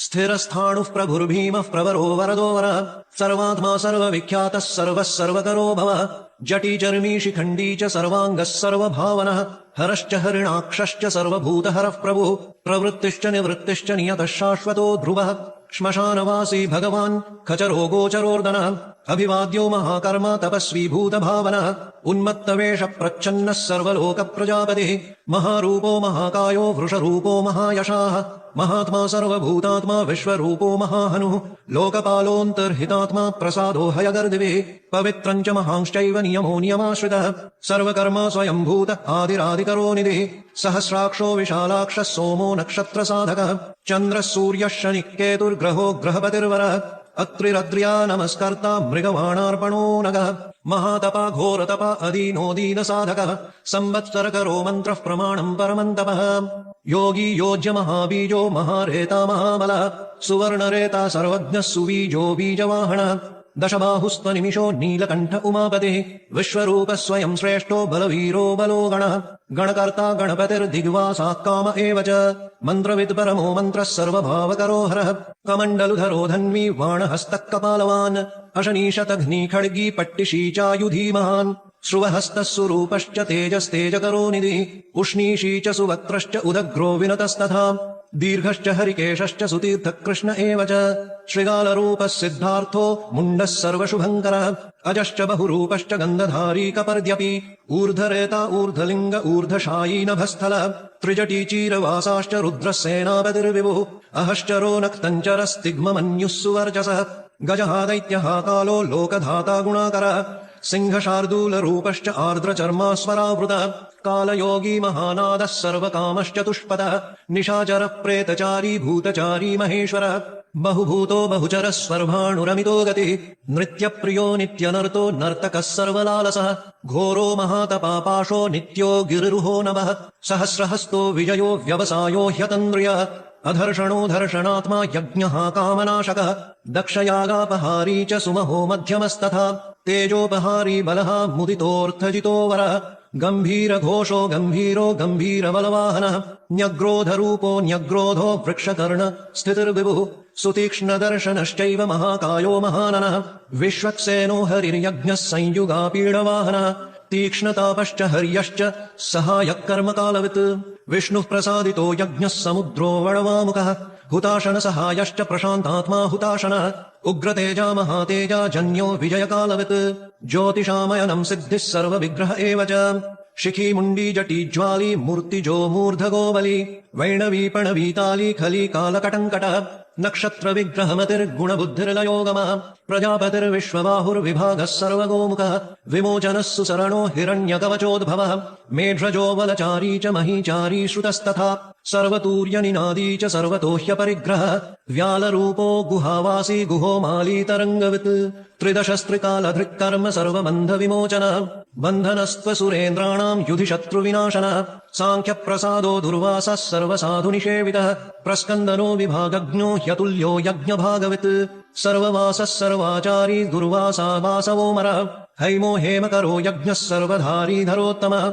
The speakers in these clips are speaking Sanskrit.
स्थिरस्थाणुः प्रभुर्भीमः प्रवरो वरदो वरः सर्वात्मा सर्वविख्यातः सर्वः सर्वकरो भवः जटी चर्मी शिखण्डी च सर्वाङ्गः सर्वभावनः हरश्च हरिणाक्षश्च सर्वभूतहरः प्रभुः प्रवृत्तिश्च निवृत्तिश्च नियतः शाश्वतो ध्रुवः श्मशानवासी भगवान् खचरो गोचरोर्दनः अभिवाद्यो महाकर्म तपस्वी भूतभावनः उन्मत्तवेष प्रच्छन्नः सर्वलोकप्रजापतिः महारूपो महाकायो वृषरूपो महायशाः महात्मा सर्वभूतात्मा विश्वरूपो महाहनुः लोकपालोऽन्तर्हितात्मा प्रसादो हयगर्दिभिः पवित्रम् च महांश्चैव नियमो नियमाश्रितः सर्वकर्मा स्वयम्भूत आदिरादिकरो निधिः सहस्राक्षो विशालाक्षः सोमो नक्षत्रसाधकः चन्द्रः सूर्यः शनिः केतुर्ग्रहो ग्रहपतिर्वरः अत्रिरद्र्या नमस्कर्ता मृगवाणार्पणो नगः महातपा घोरतपा अदीनो दीनसाधकः संवत्सरकरो मन्त्रः प्रमाणम् परमन्तपः योगी योज्य महाबीजो महारेता महाबलः सुवर्णरेता सर्वज्ञः सुबीजो बीजवाहनः दशबाहुस्त्वनिमिषो नीलकण्ठ उमापतिः विश्वरूपः स्वयं श्रेष्ठो बलवीरो बलो गणः गणकर्ता गणपतिर्दिग्वासः काम एव च मन्त्रविद् परमो मन्त्रः सर्वभावकरो हरः कमण्डलुधरो धन्वी वाणहस्तः कपालवान् अशनीशतघ्नी खड्गी पट्टिशी चायुधी महान् श्रुवहस्तः सुरूपश्च तेजस्तेजकरो निधिः उष्णीषी च सुवक्त्रश्च उदग्रो विनतस्तथा दीर्घश्च हरिकेशश्च सुतीर्थः कृष्ण एव च श्रृगालरूपः सिद्धार्थो मुण्डः सर्वशुभङ्करः अजश्च बहुरूपश्च गन्धधारी कपर्द्यपि ऊर्ध्वरेता ऊर्ध्वलिङ्ग ऊर्ध्वशायी नभस्थलः त्रिजटी चीरवासाश्च रुद्रः सेनापतिर्विभुः अहश्चरो नक्तञ्चरस्तिग्ममन्युः सुवर्चसः गजः दैत्यः कालो लोकधाता गुणाकरः सिंहशार्दूलरूपश्च आर्द्रचर्मास्वरावृतः कालयोगी महानादः सर्वकामश्चतुष्पदः निशाचरः प्रेतचारी भूतचारी महेश्वरः बहुभूतो बहुचरः स्वर्भाणुरमितो गतिः नृत्यप्रियो नित्यनर्तो नर्तकः सर्वलालसः घोरो महातपापाशो नित्यो गिरिरुहो नभः सहस्रहस्तो विजयो व्यवसायो ह्यतन्द्रियः अधर्षणो धर्षणात्मा यज्ञः कामनाशकः दक्षयागापहारी च सुमहो मध्यमस्तथा तेजोपहारी बलः मुदितोऽर्थजितो वरः गम्भीरघोषो गम्भीरो गम्भीरबलवाहनः न्यग्रोधरूपो न्यग्रोधो वृक्षकर्ण स्थितिर्विभुः सुतीक्ष्णदर्शनश्चैव महाकायो महाननः विश्वक्सेनो हरिर्यज्ञः संयुगापीडवाहनः तीक्ष्णतापश्च हर्यश्च सहायः कर्मकालवित् विष्णुः प्रसादितो यज्ञः समुद्रो वणवामुखः हुताशनसहायश्च प्रशान्तात्मा हुताशनः उग्रतेजा महातेजा जन्यो विजयकालवित् ज्योतिषामयनम् सिद्धिः सर्वविग्रह एव च शिखी मुण्डी जटी ज्वाली मूर्तिजो मूर्धगो बली वैणवी पणवीताली खली कालकटङ्कटः नक्षत्रविग्रहमतिर्गुणबुद्धिर्लयोगमः प्रजापतिर्विश्वबाहुर्विभागः सर्वगोमुखः विमोचनः सुसरणो हिरण्यकवचोद्भवः मेढ्रजो बलचारी च महीचारी श्रुतस्तथा सर्वतूर्यनिनादी च सर्वतो ह्यपरिग्रहः व्यालरूपो गुहावासी गुहो मालीतरङ्गवित् त्रिदशस्त्रिकालधृक्कर्म सर्वबन्धविमोचनः बन्धनस्त्वसुरेन्द्राणाम् युधि शत्रुविनाशनः साङ्ख्यप्रसादो दुर्वासः सर्वसाधुनिषेवितः प्रस्कन्दनो विभागज्ञो ह्यतुल्यो यज्ञभागवित् सर्ववासः सर्वाचारी दुर्वासा वासवोमरः हैमो हेमकरो यज्ञः सर्वधारीधरोत्तमः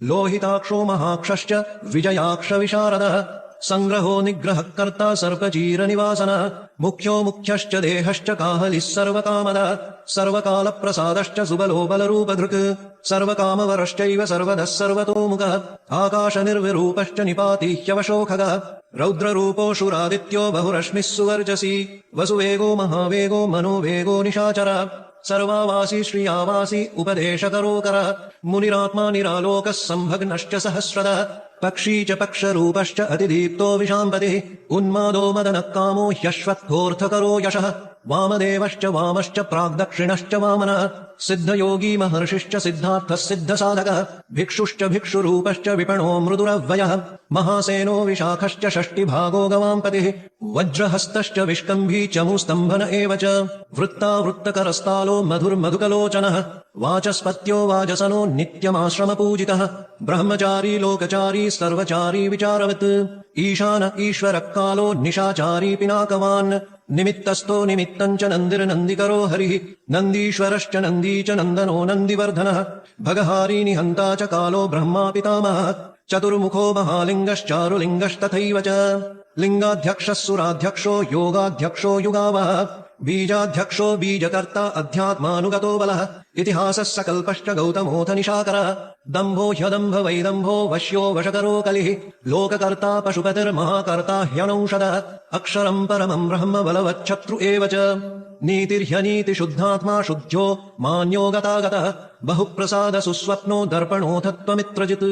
लोहिताक्षो महाक्षश्च विजयाक्ष विशारदः संग्रहो निग्रहः कर्ता सर्पचीरनिवासनः मुख्यो मुख्यश्च देहश्च काहलिः सर्वकामदः सर्वकालप्रसादश्च सुबलो बलरूपधृक् सर्वकामवरश्चैव सर्वदः सर्वतोमुखः आकाशनिर्विरूपश्च निपाती ह्यवशोखगः रौद्ररूपोऽशुरादित्यो बहुरश्मिः सुवर्चसी वसुवेगो महावेगो मनोवेगो निशाचरः सर्वावासी श्रियावासी उपदेशकरोकरः मुनिरात्मा निरालोकः संभग्नश्च सहस्रदः पक्षी च पक्षरूपश्च अतिदीप्तो विशाम्पतिः उन्मादो मदनः कामो ह्यश्वत्थोऽर्थकरो यशः वामदेवश्च वामश्च प्राग्दक्षिणश्च वामनः सिद्धयोगी महर्षिश्च सिद्धार्थः सिद्धसाधकः भिक्षुश्च भिक्षुरूपश्च विपणो मृदुरव्ययः महासेनो विशाखश्च षष्टिभागो गवाम्पतिः वज्रहस्तश्च विष्कम्भी चमूस्तम्भन एव च वृत्तावृत्तकरस्तालो मधुर्मधुकलोचनः वाचस्पत्यो वाजसनो नित्यमाश्रमपूजितः ब्रह्मचारी लोकचारी सर्वचारी विचारवत् ईशान ईश्वरः कालो निशाचारी पिनाकवान् निमित्तस्थो निमित्तम् च नन्दिर्नन्दिकरो हरिः नन्दीश्वरश्च नन्दी च नन्दनो नन्दिवर्धनः भगहारी निहन्ता च कालो ब्रह्मा पितामहः चतुर्मुखो महालिङ्गश्चारुलिङ्गस्तथैव च लिंगाध्यक्षः सुराध्यक्षो योगाध्यक्षो युगावः बीजाध्यक्षो बीजकर्ता अध्यात्मानुगतो बलः इतिहासः सकल्पश्च गौतमोऽथ निशाकरः दम्भो ह्यदम्भ वैदम्भो वश्यो वशकरो कलिः लोककर्ता पशुपतिर्महाकर्ता ह्यनौषधः अक्षरम् परमम् ब्रह्म बलवच्छत्रु एव च नीतिर्ह्यनीतिशुद्धात्मा शुद्ध्यो मान्यो गतागतः बहुप्रसाद सुस्वप्नो दर्पणोऽथत्वमित्रजित्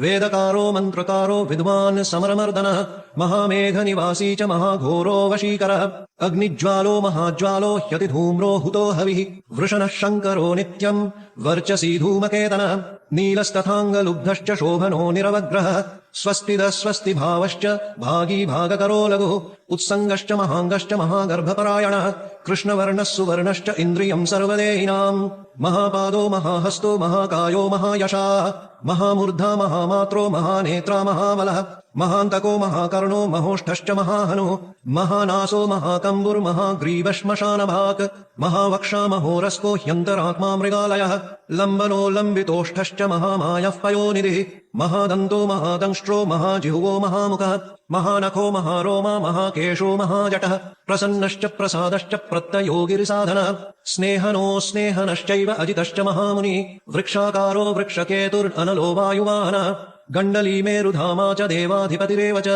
वेदकारो मन्त्रकारो विद्वान् समरमर्दनः महामेघनिवासी च महाघोरो वशीकरः अग्निज्वालो महाज्वालो ह्यतिधूम्रो हुतो हविः वृषणः शङ्करो नित्यम् वर्चसी धूमकेतनः नीलस्तथाङ्गलुब्धश्च शोभनो निरवग्रहः स्वस्तिदः स्वस्ति भावश्च भागी भागकरो लघुः उत्सङ्गश्च महाङ्गश्च महागर्भपरायणः कृष्णवर्णः सुवर्णश्च इन्द्रियम् सर्वदेहिनाम् महापादो महाहस्तो महाकायो महायशाः महामूर्धा महामात्रो महानेत्रा महाबलः महान्तको महाकर्णो महोष्ठश्च महाहनुः महानासो महाकम्बुर्महाग्रीवश्मशानभाक् महावक्षा महोरस्को ह्यन्तरात्मा मृगालयः लम्बनो लम्बितोष्ठश्च महामायः पयोनिधिः महादन्तो महादंष्ट्रो महाजिह्वो महामुखः महानखो महारोमा महाकेशो महाजटः प्रसन्नश्च प्रसादश्च प्रत्ययो गिरिसाधनः स्नेहनो स्नेहनश्चैव अजितश्च महामुनिः वृक्षाकारो वृक्षकेतुरनलो वायुवाहनः गण्डली मेरुधामा च देवाधिपतिरेव च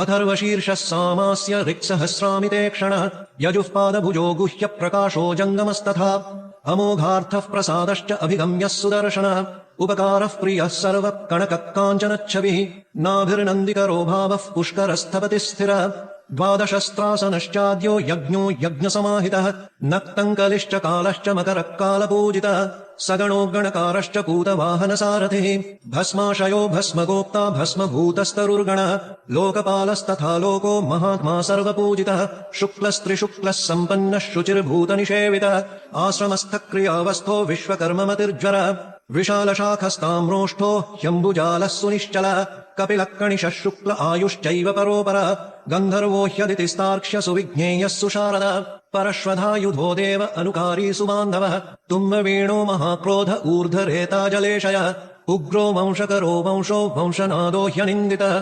अथर्वशीर्षः सामास्य ऋक्सहस्रामिते क्षणः यजुःपादभुजो गुह्य प्रकाशो जङ्गमस्तथा अमोघार्थः प्रसादश्च अभिगम्यः सुदर्शनः उपकारः प्रियः सर्वः कणकः काञ्चनच्छविः नाभिर्नन्दिकरो भावः पुष्करस्थपति स्थिरः द्वादशस्त्रासनश्चाद्यो यज्ञो यज्ञसमाहितः नक्तङ्कलिश्च कालश्च मकरः कालपूजितः सगणो गणकारश्च पूतवाहनसारथिः भस्माशयो भस्मगोप्ता भस्मभूतस्तरुर्गणः लोकपालस्तथा लोको महात्मा सर्वपूजितः शुक्लस्त्रिशुक्लः सम्पन्नः शुचिर्भूतनिषेवितः आश्रमस्थक्रियावस्थो विश्वकर्ममतिर्ज्वरः विशालशाखस्ताम्रोष्ठो ह्यम्बुजालः सुनिश्चलः कपिलः शुक्ल आयुश्चैव परोपरः गन्धर्वो ह्यदितिस्तार्क्ष्य सुविज्ञेयः सुशारदः परश्वधायुधो देव अनुकारी सुबान्धवः तुम्बवीणो महाक्रोध ऊर्ध्वरेता जलेशयः उग्रो वंशकरो वंशो वंशनादो ह्यनिन्दितः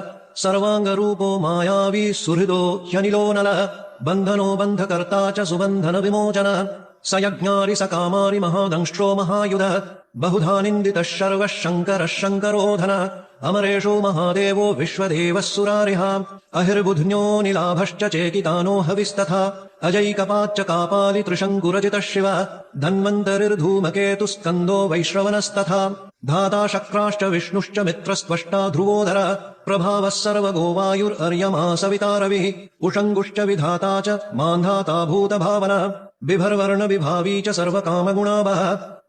सर्वाङ्गरूपो मायावी सुहृदो ह्यनिलो नलः बन्धनो बन्धकर्ता च सुबन्धन विमोचनः स यज्ञारि स कामारि महादंष्ट्रो महायुधः बहुधा निन्दितः शर्वः शङ्करः शङ्करोधनः अमरेशो महादेवो विश्वदेवः सुरारिः अहिर्बुध्न्यो निलाभश्च चेकितानो हविस्तथा अजैकपाच्च कापालि त्रिशङ्कुरजितः शिवः धन्वन्तरिर्धूमकेतुस्कन्दो वैश्रवणस्तथा धाता शक्राश्च विष्णुश्च मित्रस्त्वष्टा ध्रुवोधरः प्रभावः सर्वगो वायुर्अर्यमा सविता रविः उषङ्गुश्च विधाता च मान्धाता भूतभावनः बिभर्वर्ण विभावी च सर्वकामगुणावः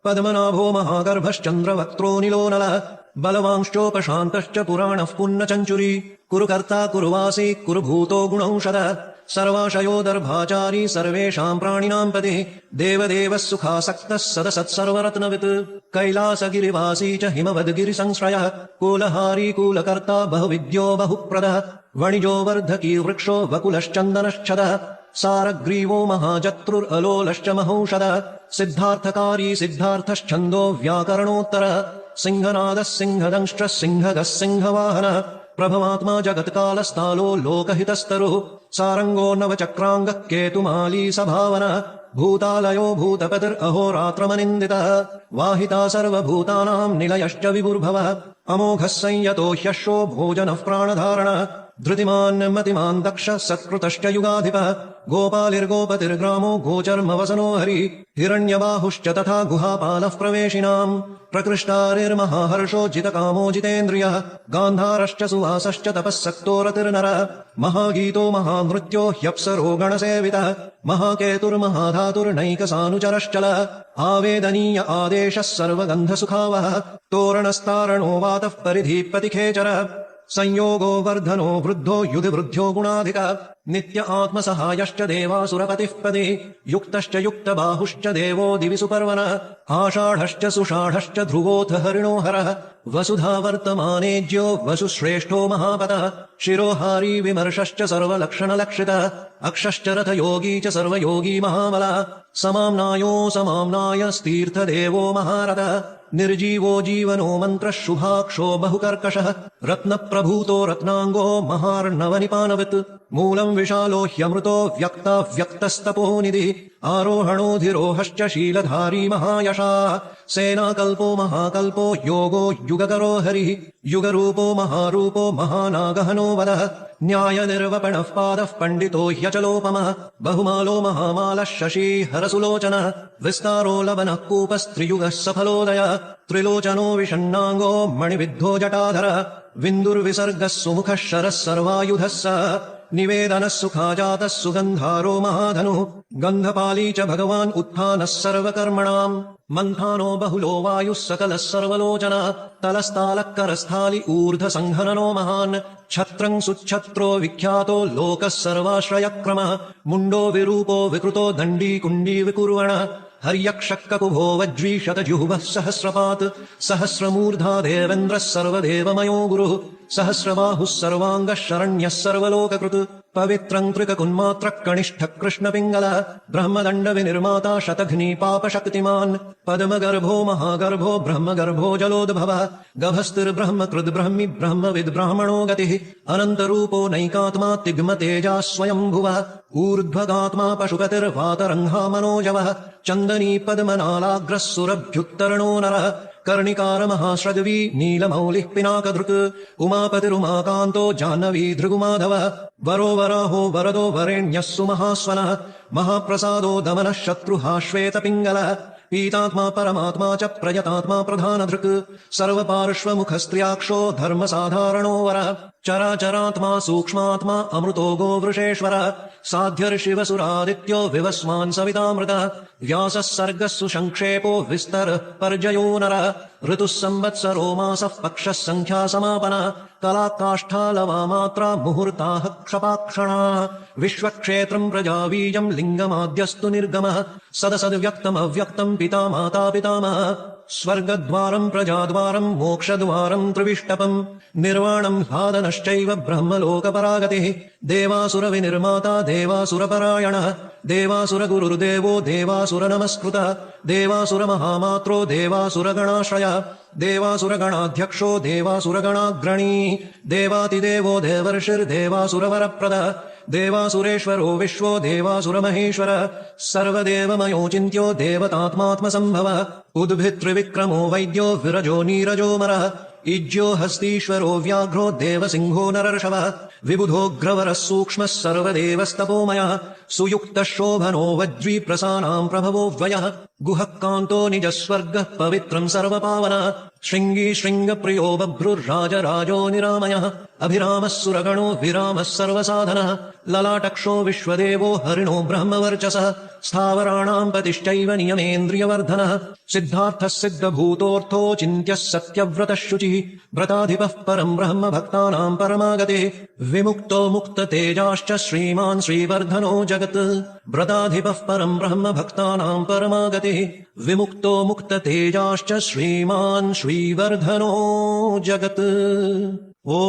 पद्मनाभो महागर्भश्चन्द्रवक्त्रो निलोनलः बलवांश्चोपशान्तश्च पुराणः पुन्नचञ्चुरी कुरुकर्ता कुरुवासी कुरुभूतो गुणौषधः सर्वाशयो दर्भाचारी सर्वेषाम् प्राणिनाम् पतिः देवदेवः सुखासक्तः सदसत्सर्वरत्नवित् कैलासगिरिवासी च हिमवद्गिरिसंश्रयः कूलहारी कूलकर्ता बहुविद्यो बहुप्रदः वणिजो वर्धकी वृक्षो वकुलश्चन्दनश्छदः सारग्रीवो महाजत्रुरलोलश्च महौषधः सिद्धार्थकारी सिद्धार्थश्छन्दो व्याकरणोत्तरः सिंहनादः सिंहदंष्ट्रः सिंहगः सिंहवाहनः प्रभवात्मा जगत्कालस्थालो लोकहितस्तरुः सारङ्गो नवचक्राङ्गः केतुमाली सभावनः भूतालयो भूतपतिरहोरात्रमनिन्दितः वाहिता सर्वभूतानाम् निलयश्च विभुर्भवः अमोघः संयतो ह्यश्वो भोजनः प्राणधारणः धृतिमान् मतिमान् दक्ष सत्कृतश्च युगाधिपः गोपालिर्गोपतिर्ग्रामो गोचर्मवसनो हरिः हिरण्यबाहुश्च तथा गुहापालः प्रवेशिनाम् प्रकृष्टारिर्महाहर्षो जितकामो जितेन्द्रियः गान्धारश्च सुवासश्च तपःसक्तो रतिर्नरः महागीतो महानृत्यो ह्यप्सरो गणसेवितः महाकेतुर्महाधातुर्नैकसानुचरश्चलः आवेदनीय आदेशः सर्वगन्धसुखावहः तोरणस्तारणो वातः परिधीपतिखेचरः संयोगो वर्धनो वृद्धो युधिवृद्ध्यो गुणाधिकः नित्य आत्मसहायश्च देवासुरपतिः पतिः युक्तश्च युक्तबाहुश्च देवो दिवि सुपर्वणः आषाढश्च सुषाढश्च ध्रुवोऽथ हरिणो हरः वसुधा वर्तमानेज्यो वसुश्रेष्ठो महापतः शिरोहारी विमर्शश्च सर्वलक्षणलक्षितः अक्षश्च रथयोगी च सर्वयोगी महाबलः समाम्नायो समाम्नाय स्तीर्थदेवो महारथः निर्जीवो जीवनो मन्त्रः शुभाक्षो बहुकर्कशः रत्नप्रभूतो रत्नाङ्गो महार्णवनिपानवत् मूलम् विशालो ह्यमृतो व्यक्ताव्यक्तस्तपोनिधिः आरोहणोऽधिरोहश्च शीलधारी महायशाः सेनाकल्पो महाकल्पो योगो युगकरो हरिः युगरूपो महारूपो महानागहनो वदः न्यायनिर्वपणः पादः पण्डितो ह्यचलोपमः बहुमालो महामालः शशी हरसुलोचनः विस्तारो लवनः कूपस्त्रियुगः सफलोदयः त्रिलोचनो विषण्णाङ्गो मणिविद्धो जटाधरः विन्दुर्विसर्गः सुमुखः शरः सर्वायुधः सः निवेदनः सुखाजातः सुगन्धारो महाधनुः गन्धपाली च भगवान् उत्थानः सर्वकर्मणाम् मन्थानो बहुलो वायुः सकलः सर्वलोचनः तलस्तालक्करस्थालि ऊर्ध्वसङ्घननो महान् छत्रम् सुच्छत्रो विख्यातो लोकः सर्वाश्रयक्रमः मुण्डो विरूपो विकृतो दण्डी कुण्डी विकुर्वणः हर्यक्षक्ककुभो वज्रीशतजिह्वः सहस्रपात् सहस्रमूर्धा देवेन्द्रः सर्वदेवमयो गुरुः सहस्रबाहुः सर्वाङ्गः शरण्यः सर्वलोककृत् पवित्रम् त्रिककुन्मात्रः कनिष्ठः कृष्णपिङ्गलः ब्रह्मदण्डविनिर्माता शतघ्नीपापशक्तिमान् पद्मगर्भो महागर्भो ब्रह्मगर्भो जलोद्भवः गभस्तिर्ब्रह्मकृद्ब्रह्मि ब्रह्मविद् ब्राह्मणो गतिः अनन्तरूपो नैकात्मा तिग्मतेजा स्वयम्भुवः ऊर्ध्वगात्मा पशुपतिर्वातरङ्घा मनोजवः चन्दनी पद्मनालाग्रः सुरभ्युत्तरणो नरः कर्णिकार महाश्रगवी नीलमौलिः पिनाकधृक् उमापतिरुमाकान्तो जाह्नवी भृगुमाधवः वरो वराहो वरदो वरेण्यः सुमहास्वनः महाप्रसादो दमनः शत्रुहा श्वेतपिङ्गलः पीतात्मा परमात्मा च प्रयतात्मा प्रधानधृक् सर्वपार्श्वमुखस्त्र्याक्षो धर्मसाधारणो वरः चराचरात्मा सूक्ष्मात्मा अमृतो गोवृषेश्वरः साध्यर्शिवसुरादित्यो विवस्वान् सवितामृतः व्यासः सर्गः सुसङ्क्षेपो विस्तरः पर्जयो नरः ऋतुः संवत्सरो मासः पक्षः सङ्ख्या समापनः कलाकाष्ठालवामात्रा मुहूर्ताः क्षपाक्षणाः विश्वक्षेत्रम् प्रजाबीजम् लिङ्गमाद्यस्तु निर्गमः सदसद्व्यक्तमव्यक्तम् पिता माता पितामहः स्वर्गद्वारम् प्रजाद्वारम् मोक्षद्वारम् त्रिविष्टपम् निर्वाणम् ह्लादनश्चैव ब्रह्मलोकपरागतिः देवासुरविनिर्माता देवासुरपरायणः देवासुरगुरुर्देवो देवासुरनमस्कृतः देवासुरमहामात्रो देवासुरगणाश्रयः देवासुरगणाध्यक्षो देवासुरगणाग्रणी देवातिदेवो देवर्षिर्देवासुरवरप्रदः देवासुरेश्वरो विश्वो देवासुरमहेश्वरः सर्वदेवमयो चिन्त्यो देवतात्मात्मसम्भवः उद्भित्रिविक्रमो वैद्यो विरजो नीरजोमरः इज्यो हस्तीश्वरो व्याघ्रो देवसिंहो नरर्षवः विबुधोऽग्रवरः सूक्ष्मः सर्वदेवस्तपोमयः सुयुक्तः शोभनो वज्री प्रसानाम् प्रभवो व्ययः गुहः कान्तो निजस्वर्गः पवित्रम् सर्वपावनः शृङ्गी शृङ्गप्रियो बभ्रुर्राजराजो निरामयः अभिरामः सुरगणो विरामः सर्वसाधनः ललाटक्षो विश्वदेवो हरिणो ब्रह्मवर्चसः स्थावराणाम् पतिश्चैव नियमेन्द्रियवर्धनः सिद्धार्थः सिद्धभूतोऽर्थो चिन्त्यः सत्यव्रतः शुचिः व्रताधिपः परम् ब्रह्म भक्तानाम् परमागतिः विमुक्तो मुक्ततेजाश्च श्रीमान् श्रीवर्धनो जगत् व्रताधिपः परम् ब्रह्म भक्तानाम् परमागतिः विमुक्तो मुक्ततेजाश्च श्रीमान् श्रीवर्धनो जगत्। ओ